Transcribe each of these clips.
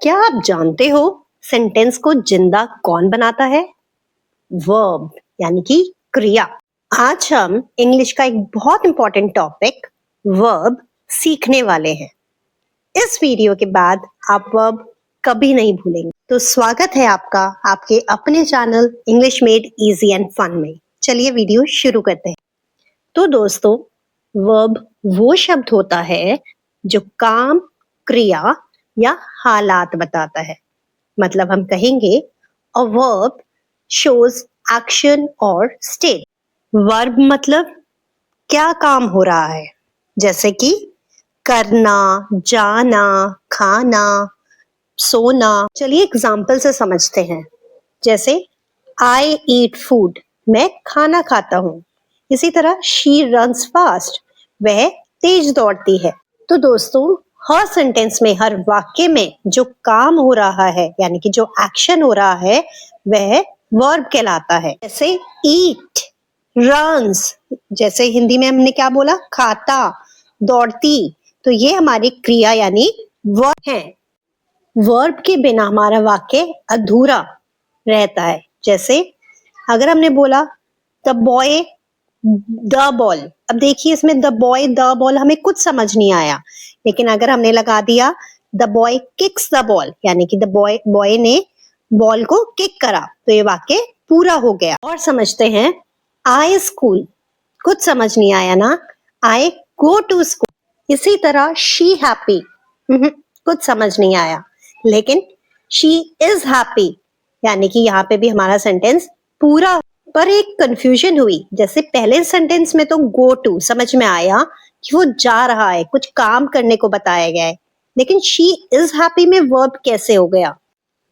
क्या आप जानते हो सेंटेंस को जिंदा कौन बनाता है? वर्ब यानी कि क्रिया। आज हम इंग्लिश का एक बहुत इंपॉर्टेंट टॉपिक वर्ब सीखने वाले हैं। इस वीडियो के बाद आप वर्ब कभी नहीं भूलेंगे। तो स्वागत है आपका आपके अपने channel English made easy and fun में। चलिए वीडियो शुरू करते हैं। तो दोस्तों, वर्ब वो शब्द होता है जो काम, क्रिया या हालात बताता है। मतलब हम कहेंगे अ वर्ब शोज एक्शन और स्टेट। वर्ब मतलब क्या काम हो रहा है, जैसे कि करना, जाना, खाना, सोना। चलिए एग्जाम्पल से समझते हैं। जैसे आई ईट फूड, मैं खाना खाता हूँ। इसी तरह शी रन्स फास्ट, वह तेज दौड़ती है। तो दोस्तों, हर सेंटेंस में, हर वाक्य में जो काम हो रहा है यानी कि जो एक्शन हो रहा है वह वर्ब कहलाता है। जैसे ईट, रन्स, जैसे हिंदी में हमने क्या बोला, खाता, दौड़ती, तो ये हमारी क्रिया यानी वर्ब है। वर्ब के बिना हमारा वाक्य अधूरा रहता है। जैसे अगर हमने बोला द बॉय द बॉल, अब देखिए इसमें द बॉय द बॉल हमें कुछ समझ नहीं आया, लेकिन अगर हमने लगा दिया the boy kicks the ball यानी कि द बॉय ने बॉल को किक करा, तो ये वाक्य पूरा हो गया। और समझते हैं आई स्कूल, कुछ समझ नहीं आया ना, आई गो टू स्कूल। इसी तरह शी हैप्पी, कुछ समझ नहीं आया, लेकिन शी इज हैप्पी, यानी कि यहाँ पे भी हमारा सेंटेंस पूरा। पर एक कंफ्यूजन हुई, जैसे पहले सेंटेंस में तो गो टू समझ में आया कि वो जा रहा है, कुछ काम करने को बताया गया है, लेकिन शी इज हैप्पी में वर्ब कैसे हो गया?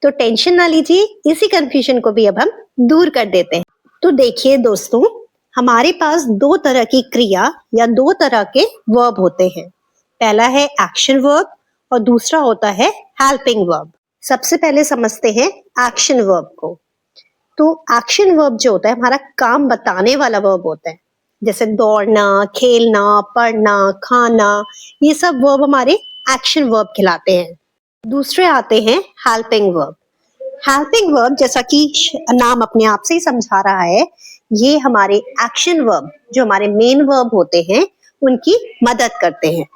तो टेंशन ना लीजिए, इसी कंफ्यूजन को भी अब हम दूर कर देते हैं। तो देखिए दोस्तों, हमारे पास दो तरह की क्रिया या दो तरह के वर्ब होते हैं। पहला है एक्शन वर्ब और दूसरा होता है हेल्पिंग वर्ब। सबसे पहले समझते हैं एक्शन वर्ब को। तो एक्शन वर्ब जो होता है हमारा काम बताने वाला वर्ब होता है। जैसे दौड़ना, खेलना, पढ़ना, खाना, ये सब वर्ब हमारे एक्शन वर्ब कहलाते हैं। दूसरे आते हैं हेल्पिंग वर्ब। हेल्पिंग वर्ब, जैसा कि नाम अपने आप से ही समझा रहा है, ये हमारे एक्शन वर्ब जो हमारे मेन वर्ब होते हैं उनकी मदद करते हैं।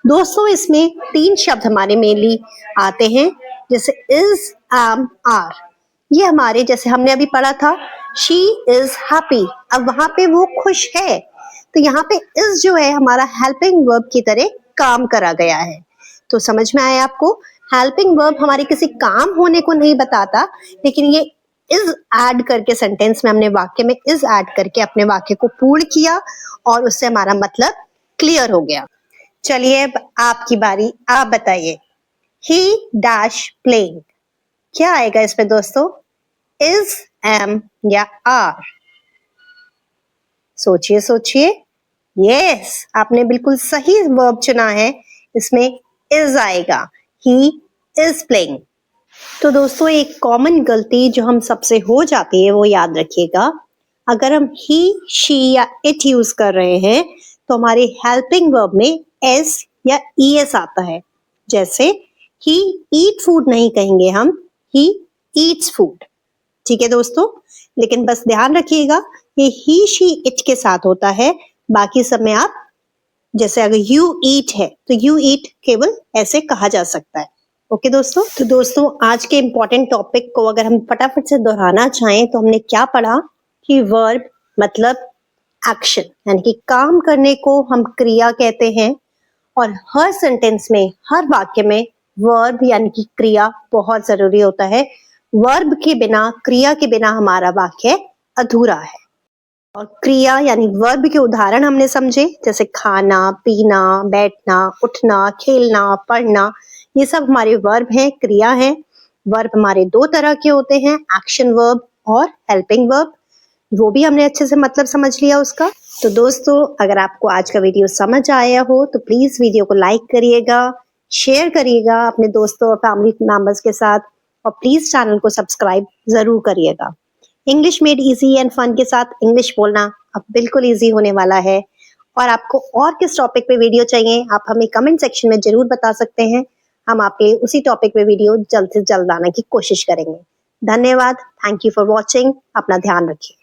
दोस्तों, इसमें तीन शब्द हमारे मेनली आते हैं, जैसे इज, एम, आर। ये हमारे, जैसे हमने अभी पढ़ा था शी इज हैप्पी, अब वहां पे वो खुश है, तो यहाँ पे इज जो है हमारा हेल्पिंग वर्ब की तरह काम करा गया है। तो समझ में आया आपको? हेल्पिंग वर्ब हमारे किसी काम होने को नहीं बताता, लेकिन ये इज ऐड करके सेंटेंस में, हमने वाक्य में इज ऐड करके अपने वाक्य को पूर्ण किया और उससे हमारा मतलब क्लियर हो गया। चलिए अब आपकी बारी, आप बताइए ही डैश प्लेइंग, क्या आएगा इसमें दोस्तों? इज, एम या आर? सोचिए सोचिए। यस, आपने बिल्कुल सही वर्ब चुना है, इसमें इज आएगा, ही इज प्लेइंग। तो दोस्तों, एक कॉमन गलती जो हम सबसे हो जाती है वो याद रखिएगा, अगर हम ही, शी या इट यूज कर रहे हैं तो हमारे हेल्पिंग वर्ब में एस या ईएस आता है। जैसे ही ईट फूड नहीं कहेंगे हम, ही ईट्स फूड। ठीक है दोस्तों, लेकिन बस ध्यान रखिएगा ये ही, शी, इट के साथ होता है, बाकी सब में आप, जैसे अगर यू ईट है तो यू ईट केवल ऐसे कहा जा सकता है। ओके दोस्तों, तो दोस्तों आज के इंपॉर्टेंट टॉपिक को अगर हम फटाफट से दोहराना चाहें तो हमने क्या पढ़ा कि वर्ब मतलब एक्शन, यानी कि काम करने को हम क्रिया कहते हैं, और हर सेंटेंस में, हर वाक्य में वर्ब यानी कि क्रिया बहुत जरूरी होता है। वर्ब के बिना, क्रिया के बिना हमारा वाक्य अधूरा है। और क्रिया यानी वर्ब के उदाहरण हमने समझे, जैसे खाना, पीना, बैठना, उठना, खेलना, पढ़ना, ये सब हमारे वर्ब हैं, क्रिया हैं। वर्ब हमारे दो तरह के होते हैं, एक्शन वर्ब और हेल्पिंग वर्ब, वो भी हमने अच्छे से मतलब समझ लिया उसका। तो दोस्तों, अगर आपको आज का वीडियो समझ आया हो तो प्लीज वीडियो को लाइक करिएगा, शेयर करिएगा अपने दोस्तों और फैमिली मेंबर्स के साथ, और प्लीज चैनल को सब्सक्राइब जरूर करिएगा। English made easy and fun के साथ इंग्लिश बोलना अब बिल्कुल इजी होने वाला है। और आपको और किस टॉपिक पे वीडियो चाहिए आप हमें कमेंट सेक्शन में जरूर बता सकते हैं। हम आपके लिए उसी टॉपिक पे वीडियो जल्द से जल्द लाने की कोशिश करेंगे। धन्यवाद। Thank you for watching. अपना ध्यान रखिए।